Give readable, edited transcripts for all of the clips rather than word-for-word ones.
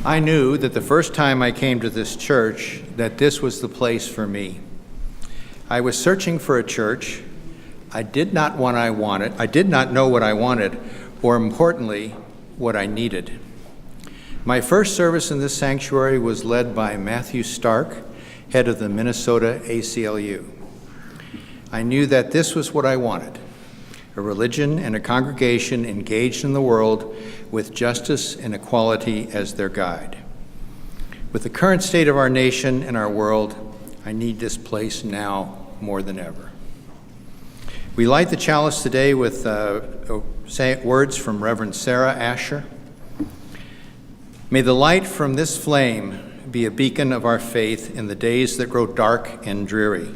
I knew that the first time I came to this church that this was the place for me. I was searching for a church. I did not know what I wanted, or importantly, what I needed. My first service in this sanctuary was led by Matthew Stark, head of the Minnesota ACLU. I knew that this was what I wanted, a religion and a congregation engaged in the world with justice and equality as their guide. With the current state of our nation and our world, I need this place now more than ever. We light the chalice today with words from Reverend Sarah Asher. May the light from this flame be a beacon of our faith in the days that grow dark and dreary.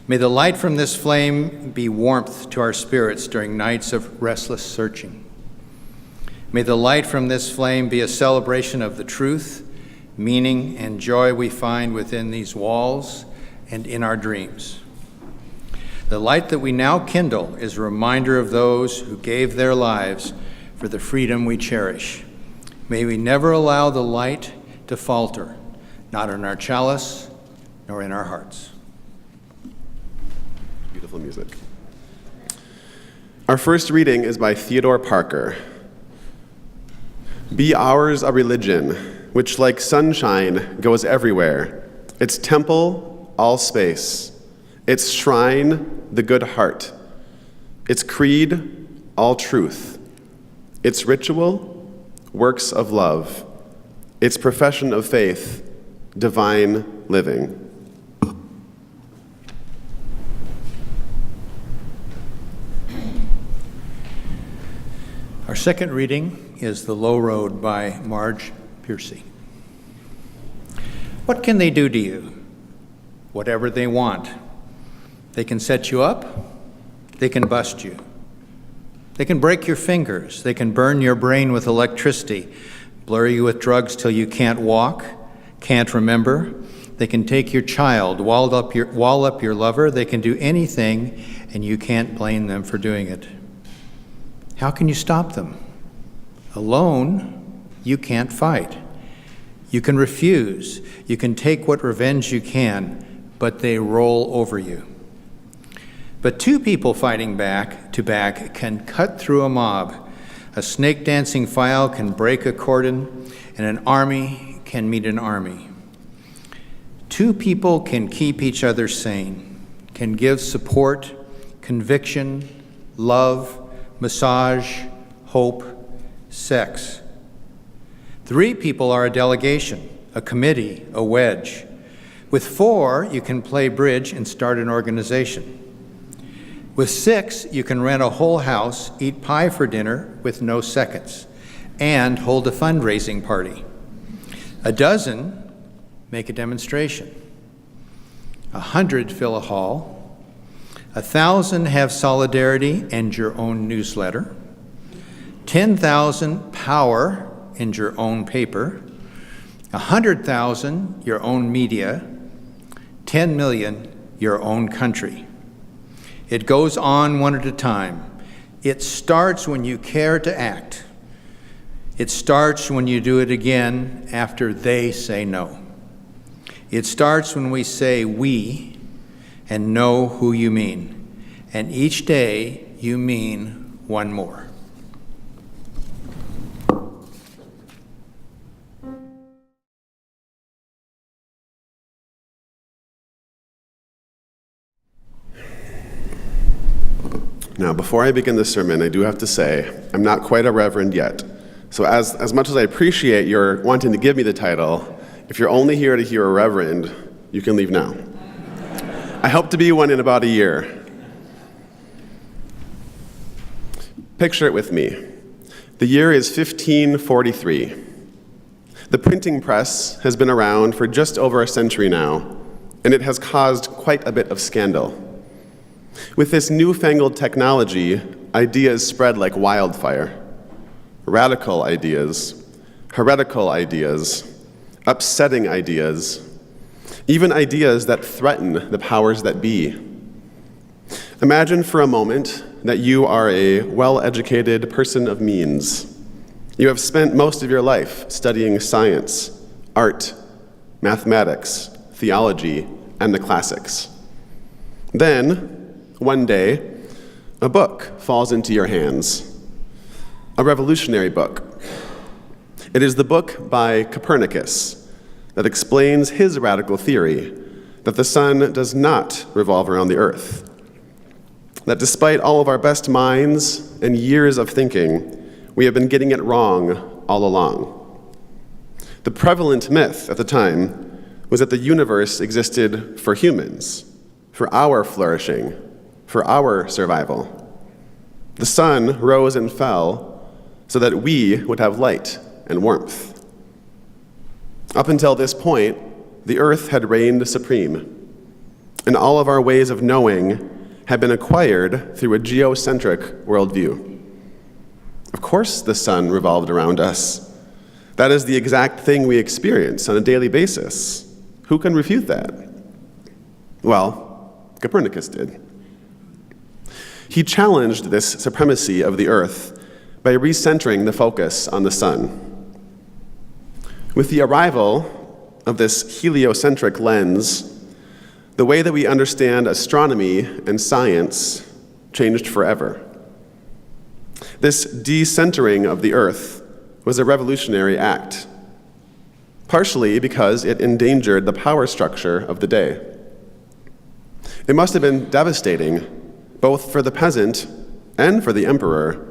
May the light from this flame be warmth to our spirits during nights of restless searching. May the light from this flame be a celebration of the truth, meaning, and joy we find within these walls and in our dreams. The light that we now kindle is a reminder of those who gave their lives for the freedom we cherish. May we never allow the light to falter, not in our chalice, nor in our hearts. Beautiful music. Our first reading is by Theodore Parker. Be ours a religion, which like sunshine goes everywhere, its temple, all space, its shrine, the good heart, its creed, all truth, its ritual, works of love, its profession of faith, divine living. Our second reading is The Low Road by Marge Piercy. What can they do to you? Whatever they want. They can set you up. They can bust you. They can break your fingers. They can burn your brain with electricity, blur you with drugs till you can't walk, can't remember. They can take your child, wall up your lover. They can do anything, and you can't blame them for doing it. How can you stop them? Alone, you can't fight. You can refuse. You can take what revenge you can, but they roll over you. But two people fighting back to back can cut through a mob. A snake dancing file can break a cordon, and an army can meet an army. Two people can keep each other sane, can give support, conviction, love, massage, hope, sex. Three people are a delegation, a committee, a wedge. With four, you can play bridge and start an organization. With six, you can rent a whole house, eat pie for dinner with no seconds, and hold a fundraising party. A dozen make a demonstration. 100 fill a hall. 1,000 have solidarity and your own newsletter. 10,000 power and your own paper. 100,000 your own media. 10 million your own country. It goes on one at a time. It starts when you care to act. It starts when you do it again after they say no. It starts when we say we and know who you mean. And each day you mean one more. Now, before I begin the sermon, I do have to say, I'm not quite a reverend yet. So as much as I appreciate your wanting to give me the title, if you're only here to hear a reverend, you can leave now. I hope to be one in about a year. Picture it with me. The year is 1543. The printing press has been around for just over a century now, and it has caused quite a bit of scandal. With this newfangled technology, ideas spread like wildfire. Radical ideas, heretical ideas, upsetting ideas, even ideas that threaten the powers that be. Imagine for a moment that you are a well-educated person of means, You have spent most of your life studying science, art, mathematics, theology, and the classics. Then, one day, a book falls into your hands, a revolutionary book. It is the book by Copernicus that explains his radical theory that the sun does not revolve around the earth, that despite all of our best minds and years of thinking, we have been getting it wrong all along. The prevalent myth at the time was that the universe existed for humans, for our flourishing, for our survival. The sun rose and fell so that we would have light and warmth. Up until this point, the earth had reigned supreme, and all of our ways of knowing had been acquired through a geocentric worldview. Of course the sun revolved around us. That is the exact thing we experience on a daily basis. Who can refute that? Well, Copernicus did. He challenged this supremacy of the earth by recentering the focus on the sun. With the arrival of this heliocentric lens, the way that we understand astronomy and science changed forever. This decentering of the earth was a revolutionary act, partially because it endangered the power structure of the day. It must have been devastating, both for the peasant and for the emperor,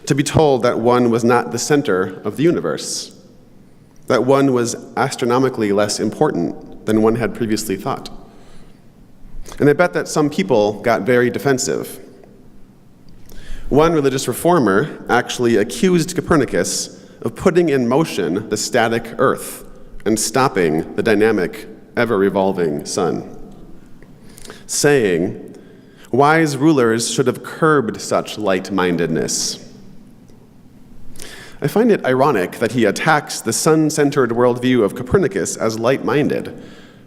to be told that one was not the center of the universe, that one was astronomically less important than one had previously thought. And I bet that some people got very defensive. One religious reformer actually accused Copernicus of putting in motion the static earth and stopping the dynamic, ever-revolving sun, saying, "Wise rulers should have curbed such light-mindedness." I find it ironic that he attacks the sun-centered worldview of Copernicus as light-minded,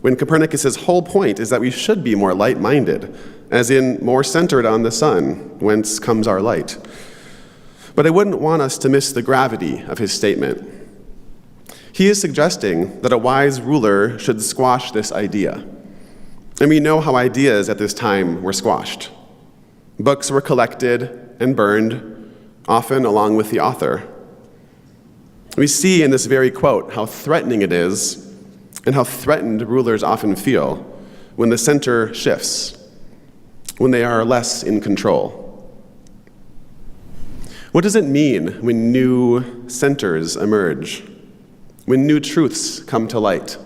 when Copernicus's whole point is that we should be more light-minded, as in more centered on the sun, whence comes our light. But I wouldn't want us to miss the gravity of his statement. He is suggesting that a wise ruler should squash this idea. And we know how ideas at this time were squashed. Books were collected and burned, often along with the author. We see in this very quote how threatening it is and how threatened rulers often feel when the center shifts, when they are less in control. What does it mean when new centers emerge, when new truths come to light?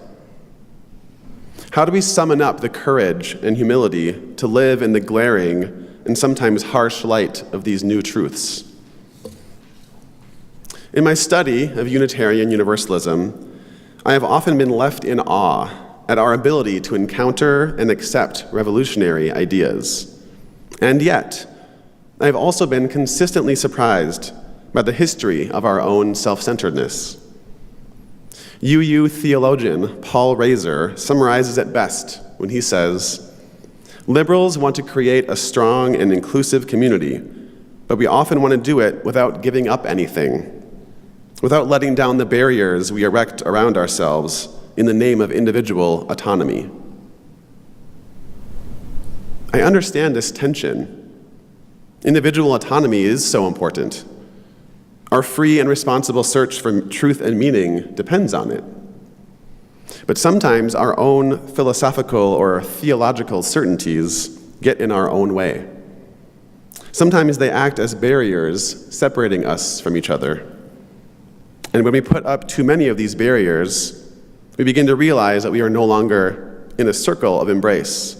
How do we summon up the courage and humility to live in the glaring and sometimes harsh light of these new truths? In my study of Unitarian Universalism, I have often been left in awe at our ability to encounter and accept revolutionary ideas. And yet, I have also been consistently surprised by the history of our own self-centeredness. UU theologian Paul Razor summarizes it best when he says, "Liberals want to create a strong and inclusive community, but we often want to do it without giving up anything, without letting down the barriers we erect around ourselves in the name of individual autonomy." I understand this tension. Individual autonomy is so important. Our free and responsible search for truth and meaning depends on it. But sometimes our own philosophical or theological certainties get in our own way. Sometimes they act as barriers separating us from each other. And when we put up too many of these barriers, we begin to realize that we are no longer in a circle of embrace,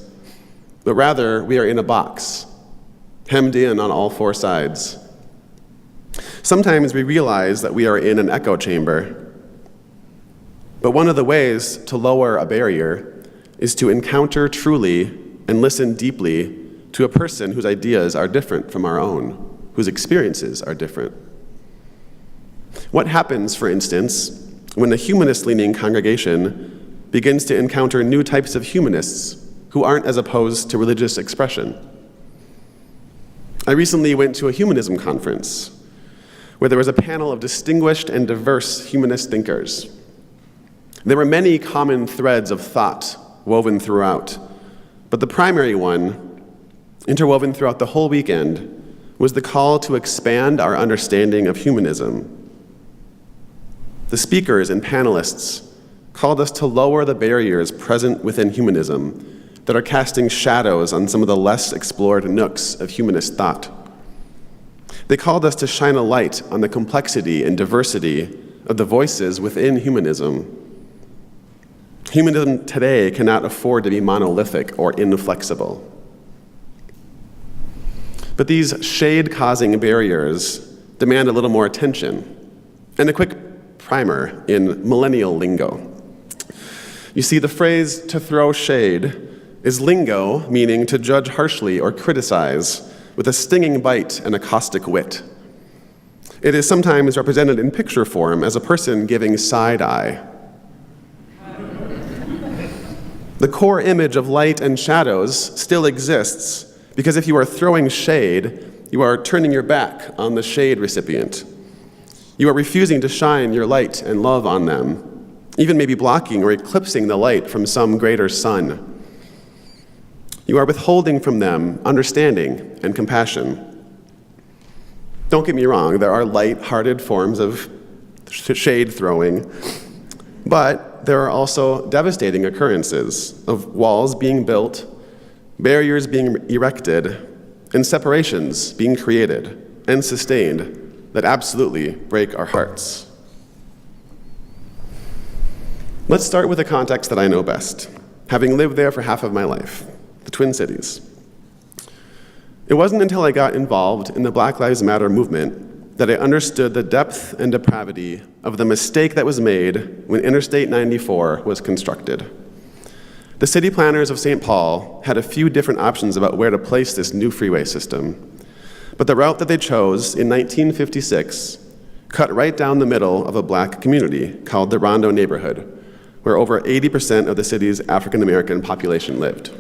but rather we are in a box, hemmed in on all four sides. Sometimes we realize that we are in an echo chamber. But one of the ways to lower a barrier is to encounter truly and listen deeply to a person whose ideas are different from our own, whose experiences are different. What happens, for instance, when a humanist-leaning congregation begins to encounter new types of humanists who aren't as opposed to religious expression? I recently went to a humanism conference where there was a panel of distinguished and diverse humanist thinkers. There were many common threads of thought woven throughout, but the primary one, interwoven throughout the whole weekend, was the call to expand our understanding of humanism. The speakers and panelists called us to lower the barriers present within humanism that are casting shadows on some of the less explored nooks of humanist thought. They called us to shine a light on the complexity and diversity of the voices within humanism. Humanism today cannot afford to be monolithic or inflexible. But these shade-causing barriers demand a little more attention and a quick primer in millennial lingo. You see, the phrase "to throw shade" is lingo meaning to judge harshly or criticize with a stinging bite and a caustic wit. It is sometimes represented in picture form as a person giving side-eye. The core image of light and shadows still exists because if you are throwing shade, you are turning your back on the shade recipient. You are refusing to shine your light and love on them, even maybe blocking or eclipsing the light from some greater sun. You are withholding from them understanding and compassion. Don't get me wrong, there are light-hearted forms of shade throwing, but there are also devastating occurrences of walls being built, barriers being erected, and separations being created and sustained that absolutely break our hearts. Let's start with a context that I know best, having lived there for half of my life, the Twin Cities. It wasn't until I got involved in the Black Lives Matter movement that I understood the depth and depravity of the mistake that was made when Interstate 94 was constructed. The city planners of St. Paul had a few different options about where to place this new freeway system, but the route that they chose in 1956 cut right down the middle of a black community called the Rondo neighborhood, where over 80% of the city's African-American population lived.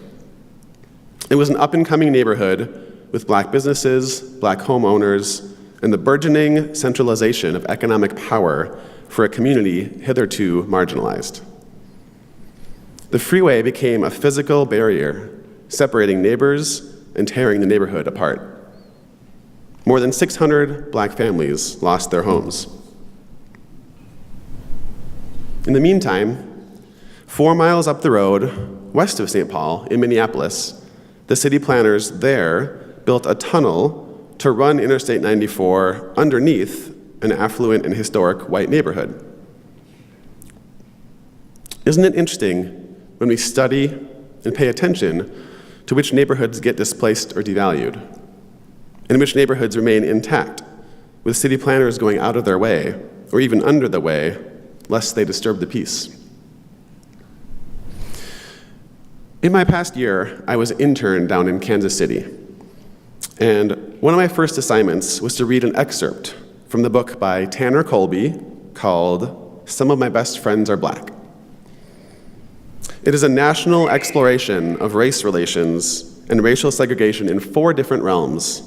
It was an up-and-coming neighborhood with black businesses, black homeowners, and the burgeoning centralization of economic power for a community hitherto marginalized. The freeway became a physical barrier, separating neighbors and tearing the neighborhood apart. More than 600 black families lost their homes. In the meantime, 4 miles up the road, west of St. Paul, in Minneapolis, the city planners there built a tunnel to run Interstate 94 underneath an affluent and historic white neighborhood. Isn't it interesting when we study and pay attention to which neighborhoods get displaced or devalued, and which neighborhoods remain intact, with city planners going out of their way, or even under the way, lest they disturb the peace? In my past year, I was interned down in Kansas City, and one of my first assignments was to read an excerpt from the book by Tanner Colby called "Some of My Best Friends Are Black." It is a national exploration of race relations and racial segregation in 4 different realms: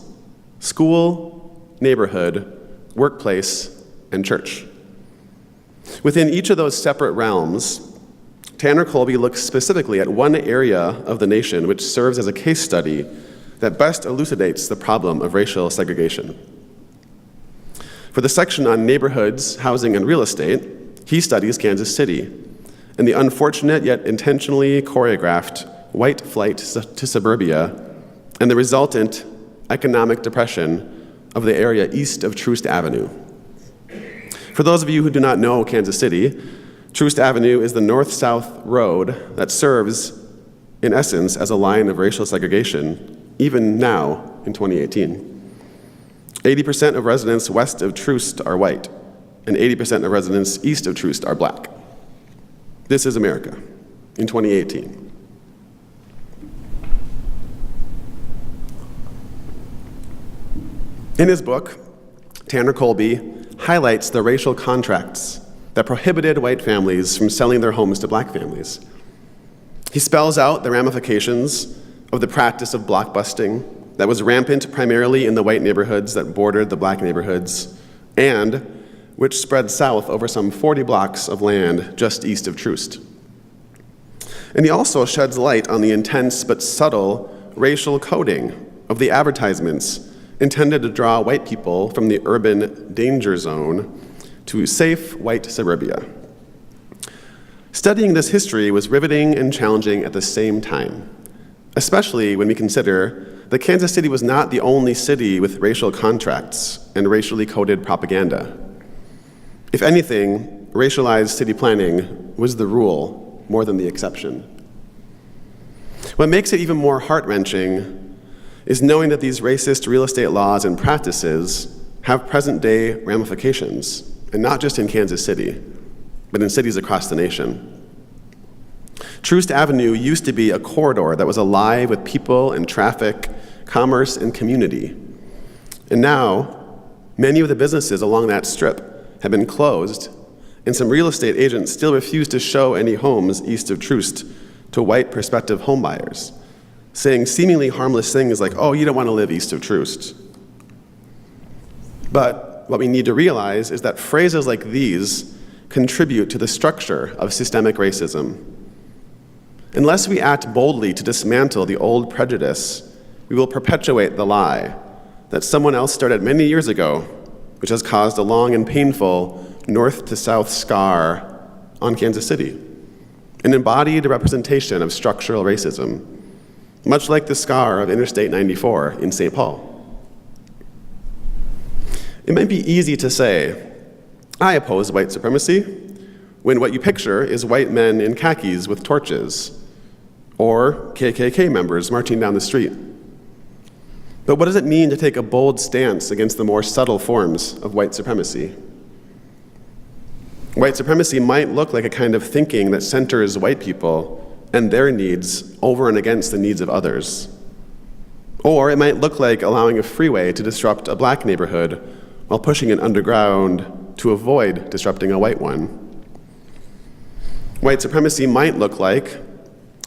school, neighborhood, workplace, and church. Within each of those separate realms, Tanner Colby looks specifically at one area of the nation which serves as a case study that best elucidates the problem of racial segregation. For the section on neighborhoods, housing, and real estate, he studies Kansas City and the unfortunate yet intentionally choreographed white flight to suburbia and the resultant economic depression of the area east of Troost Avenue. For those of you who do not know Kansas City, Troost Avenue is the north-south road that serves, in essence, as a line of racial segregation, even now in 2018. 80% of residents west of Troost are white, and 80% of residents east of Troost are black. This is America in 2018. In his book, Tanner Colby highlights the racial contracts that prohibited white families from selling their homes to black families. He spells out the ramifications of the practice of blockbusting that was rampant primarily in the white neighborhoods that bordered the black neighborhoods, and which spread south over some 40 blocks of land just east of Troost. And he also sheds light on the intense but subtle racial coding of the advertisements intended to draw white people from the urban danger zone to safe white suburbia. Studying this history was riveting and challenging at the same time, especially when we consider that Kansas City was not the only city with racial contracts and racially coded propaganda. If anything, racialized city planning was the rule more than the exception. What makes it even more heart-wrenching is knowing that these racist real estate laws and practices have present-day ramifications, and not just in Kansas City, but in cities across the nation. Troost Avenue used to be a corridor that was alive with people and traffic, commerce and community. And now, many of the businesses along that strip have been closed, and some real estate agents still refuse to show any homes east of Troost to white prospective homebuyers, saying seemingly harmless things like, oh, you don't want to live east of Troost. But what we need to realize is that phrases like these contribute to the structure of systemic racism. Unless we act boldly to dismantle the old prejudice, we will perpetuate the lie that someone else started many years ago, which has caused a long and painful north to south scar on Kansas City, an embodied representation of structural racism, much like the scar of Interstate 94 in St. Paul. It might be easy to say, I oppose white supremacy, when what you picture is white men in khakis with torches, or KKK members marching down the street. But what does it mean to take a bold stance against the more subtle forms of white supremacy? White supremacy might look like a kind of thinking that centers white people and their needs over and against the needs of others. Or it might look like allowing a freeway to disrupt a black neighborhood while pushing it underground to avoid disrupting a white one. White supremacy might look like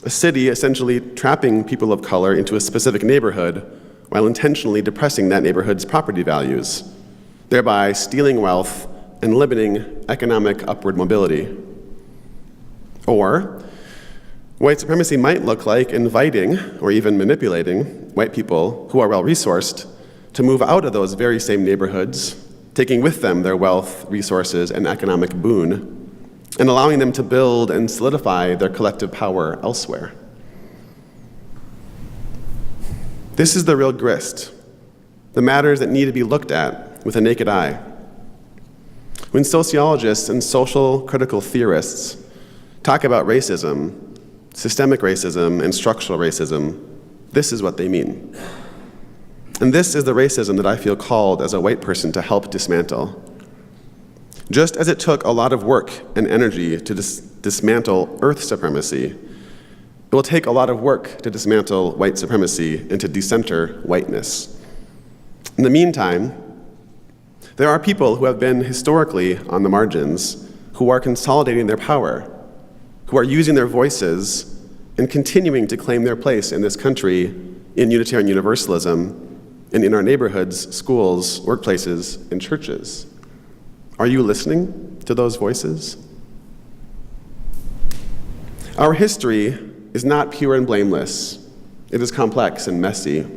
a city essentially trapping people of color into a specific neighborhood while intentionally depressing that neighborhood's property values, thereby stealing wealth and limiting economic upward mobility. Or white supremacy might look like inviting or even manipulating white people who are well-resourced to move out of those very same neighborhoods, taking with them their wealth, resources, and economic boon, and allowing them to build and solidify their collective power elsewhere. This is the real grist, the matters that need to be looked at with a naked eye. When sociologists and social critical theorists talk about racism, systemic racism, and structural racism, this is what they mean. And this is the racism that I feel called as a white person to help dismantle. Just as it took a lot of work and energy to dismantle earth supremacy, it will take a lot of work to dismantle white supremacy and to decenter whiteness. In the meantime, there are people who have been historically on the margins, who are consolidating their power, who are using their voices and continuing to claim their place in this country in Unitarian Universalism and in our neighborhoods, schools, workplaces, and churches. Are you listening to those voices? Our history is not pure and blameless. It is complex and messy.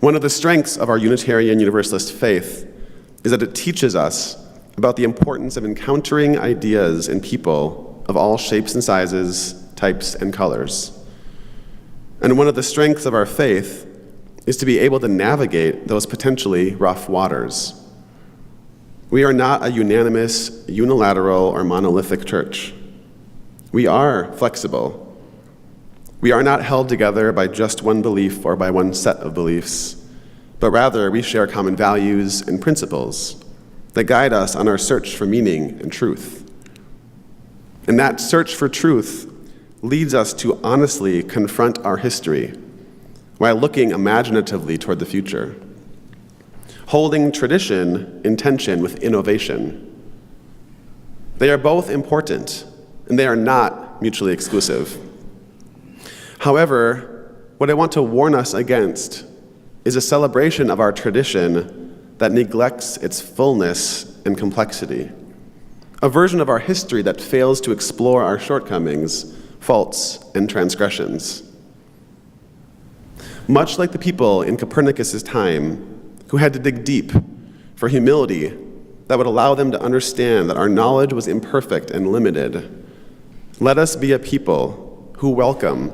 One of the strengths of our Unitarian Universalist faith is that it teaches us about the importance of encountering ideas and people of all shapes and sizes, types and colors. And one of the strengths of our faith is to be able to navigate those potentially rough waters. We are not a unanimous, unilateral, or monolithic church. We are flexible. We are not held together by just one belief or by one set of beliefs, but rather we share common values and principles that guide us on our search for meaning and truth. And that search for truth leads us to honestly confront our history while looking imaginatively toward the future, holding tradition in tension with innovation. They are both important, and they are not mutually exclusive. However, what I want to warn us against is a celebration of our tradition that neglects its fullness and complexity, a version of our history that fails to explore our shortcomings, faults, and transgressions. Much like the people in Copernicus's time, who had to dig deep for humility that would allow them to understand that our knowledge was imperfect and limited, let us be a people who welcome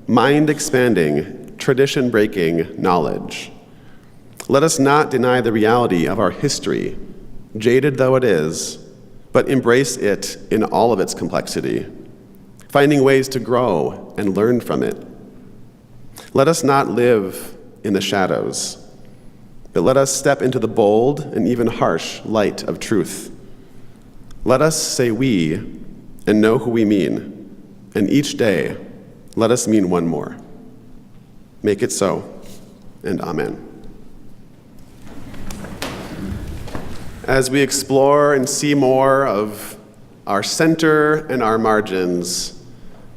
mind-expanding, tradition-breaking knowledge. Let us not deny the reality of our history, jaded though it is, but embrace it in all of its complexity, finding ways to grow and learn from it. Let us not live in the shadows, but let us step into the bold and even harsh light of truth. Let us say we and know who we mean, and each day let us mean one more. Make it so, and amen. As we explore and see more of our center and our margins,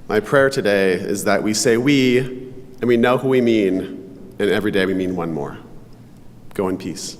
my prayer today is that we say we, and we know who we mean, and every day we mean one more. Go in peace.